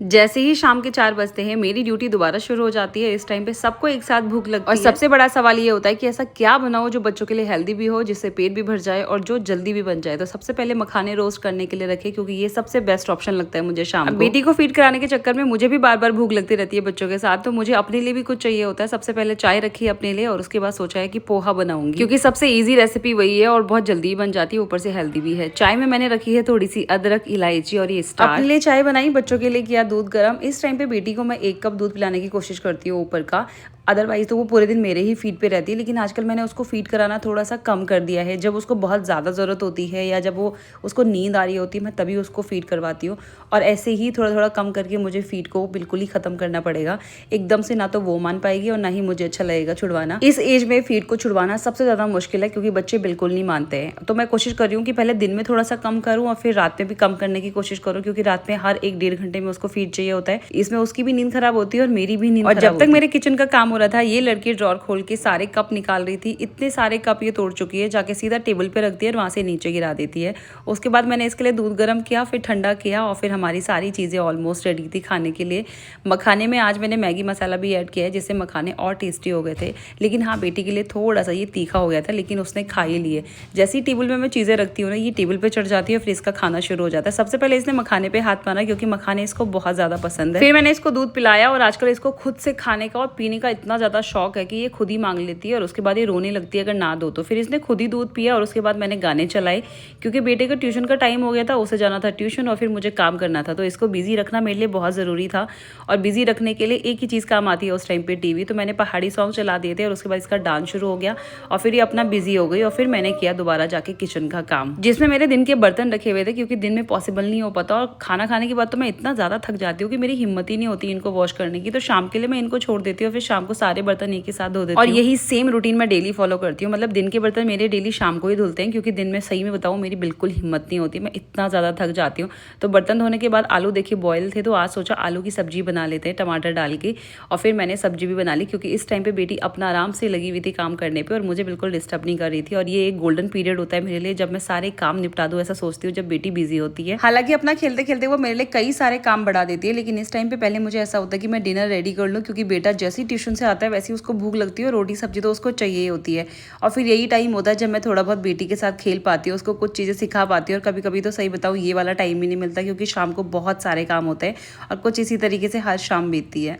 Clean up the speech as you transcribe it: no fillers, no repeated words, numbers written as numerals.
जैसे ही शाम के 4 बजते हैं मेरी ड्यूटी दोबारा शुरू हो जाती है। इस टाइम पे सबको एक साथ भूख लगती है और सबसे बड़ा सवाल ये होता है कि ऐसा क्या बनाओ जो बच्चों के लिए हेल्दी भी हो, जिससे पेट भी भर जाए और जो जल्दी भी बन जाए। तो सबसे पहले मखाने रोस्ट करने के लिए रखे, क्योंकि ये सबसे बेस्ट ऑप्शन लगता है मुझे शाम को। बेटी को फीड कराने के चक्कर में मुझे भी बार बार भूख लगती रहती है बच्चों के साथ, तो मुझे अपने लिए भी कुछ चाहिए होता है। सबसे पहले चाय रखी है अपने लिए और उसके बाद सोचा है कि पोहा बनाऊंगी, क्योंकि सबसे ईजी रेसिपी वही है और बहुत जल्दी बन जाती है, ऊपर से हेल्दी भी है। चाय में मैंने रखी है थोड़ी सी अदरक, इलायची और ये स्टार्च। अपने लिए चाय बनाई, बच्चों के लिए किया दूध गर्म। इस टाइम पे बेटी को मैं 1 कप दूध पिलाने की कोशिश करती हूँ ऊपर का, अदरवाइज तो वो पूरे दिन मेरे ही फीड पे रहती है। लेकिन आजकल मैंने उसको फीड कराना थोड़ा सा कम कर दिया है। जब उसको बहुत ज़्यादा ज़रूरत होती है या जब वो उसको नींद आ रही होती है, मैं तभी उसको फीड करवाती हूँ। और ऐसे ही थोड़ा थोड़ा कम करके मुझे फीड को बिल्कुल ही ख़त्म करना पड़ेगा। एकदम से ना तो वो मान पाएगी और ना ही मुझे अच्छा लगेगा छुड़वाना। इस एज में फीड को छुड़वाना सबसे ज़्यादा मुश्किल है, क्योंकि बच्चे बिल्कुल नहीं मानते हैं। तो मैं कोशिश कर रही हूँ कि पहले दिन में थोड़ा सा कम करूँ और फिर रात में भी कम करने की कोशिश करूँ, क्योंकि रात में हर 1-1.5 घंटे में उसको फीड चाहिए होता है। इसमें उसकी भी नींद खराब होती है और मेरी भी नींद खराब होती है। और जब तक मेरे किचन का काम हो रहा था, ये लड़की ड्रॉर खोल के सारे कप निकाल रही थी। इतने सारे कप ये तोड़ चुकी है, जाके सीधा टेबल पे रखती है और वहाँ से नीचे गिरा देती है। उसके बाद मैंने इसके लिए दूध गर्म किया, फिर ठंडा किया और फिर हमारी सारी चीज़ें ऑलमोस्ट रेडी थी खाने के लिए। मखाने में आज मैंने मैगी मसाला भी ऐड किया है, जिससे मखाने और टेस्टी हो गए थे। लेकिन हाँ, बेटी के लिए थोड़ा सा ये तीखा हो गया था, लेकिन उसने खा ही लिए। जैसे ही टेबल में मैं चीज़ें रखती हूँ ना, ये टेबल पर चढ़ जाती है, फिर इसका खाना शुरू हो जाता है। सबसे पहले इसने मखाने पर हाथ मारा, क्योंकि मखाने इसको बहुत ज़्यादा पसंद है। फिर मैंने इसको दूध पिलाया और आजकल इसको खुद से खाने का और पीने का इतना ज़्यादा शौक है कि ये खुद ही मांग लेती है और उसके बाद ये रोने लगती है अगर ना दो तो। फिर इसने खुद ही दूध पिया और उसके बाद मैंने गाने चलाए, क्योंकि बेटे का ट्यूशन का टाइम हो गया था, उसे जाना था ट्यूशन और फिर मुझे काम करना था। तो इसको बिजी रखना मेरे लिए बहुत ज़रूरी था और बिजी रखने के लिए एक ही चीज़ काम आती है उस टाइम पे, टीवी। तो मैंने पहाड़ी सॉन्ग चला दिए थे और उसके बाद इसका डांस शुरू हो गया और फिर ये अपना बिजी हो गई। और फिर मैंने किया दोबारा जाके किचन का काम, जिसमें मेरे दिन के बर्तन रखे हुए थे, क्योंकि दिन में पॉसिबल नहीं हो पाता। और खाना खाने के बाद तो मैं इतना ज़्यादा थक जाती हूँ कि मेरी हिम्मत ही नहीं होती इनको वॉश करने की। तो शाम के लिए मैं इनको छोड़ देती हूँ, फिर शाम को सारे बर्तन एक ही साथ धो देती हूँ। और यही सेम रूटीन मैं डेली फॉलो करती हूँ। मतलब दिन के बर्तन मेरे डेली शाम को ही धुलते हैं, क्योंकि दिन में सही में बताऊँ मेरी बिल्कुल हिम्मत नहीं होती, मैं इतना ज़्यादा थक जाती हूँ। तो बर्तन धोने के बाद आलू देखिए बॉयल थे, तो आज सोचा आलू की सब्जी बना लेते हैं टमाटर डाल के। और फिर मैंने सब्जी भी बना ली, क्योंकि इस टाइम पे बेटी अपना आराम से लगी हुई थी काम करने पे और मुझे बिल्कुल डिस्टर्ब नहीं कर रही थी। और ये एक गोल्डन पीरियड होता है मेरे लिए, जब मैं सारे काम निपटा दूँ, ऐसा सोचती हूँ जब बेटी बिजी होती है। हालांकि अपना खेलते खेलते वो मेरे लिए कई सारे काम बढ़ा देती है, लेकिन इस टाइम पे पहले मुझे ऐसा होता है कि मैं डिनर रेडी कर लूँ, क्योंकि बेटा जैसे ही ट्यूशन से आता है वैसे ही उसको भूख लगती है और रोटी सब्जी तो उसको चाहिए होती है। और फिर यही टाइम होता है जब मैं थोड़ा बहुत बेटी के साथ खेल पाती हूँ, उसको कुछ चीज़ें सिखा पाती हूँ। और कभी कभी तो सही बताऊँ ये वाला टाइम ही नहीं मिलता, क्योंकि शाम को बहुत सारे काम होते हैं और कुछ इसी तरीके से हर शाम बीतती है।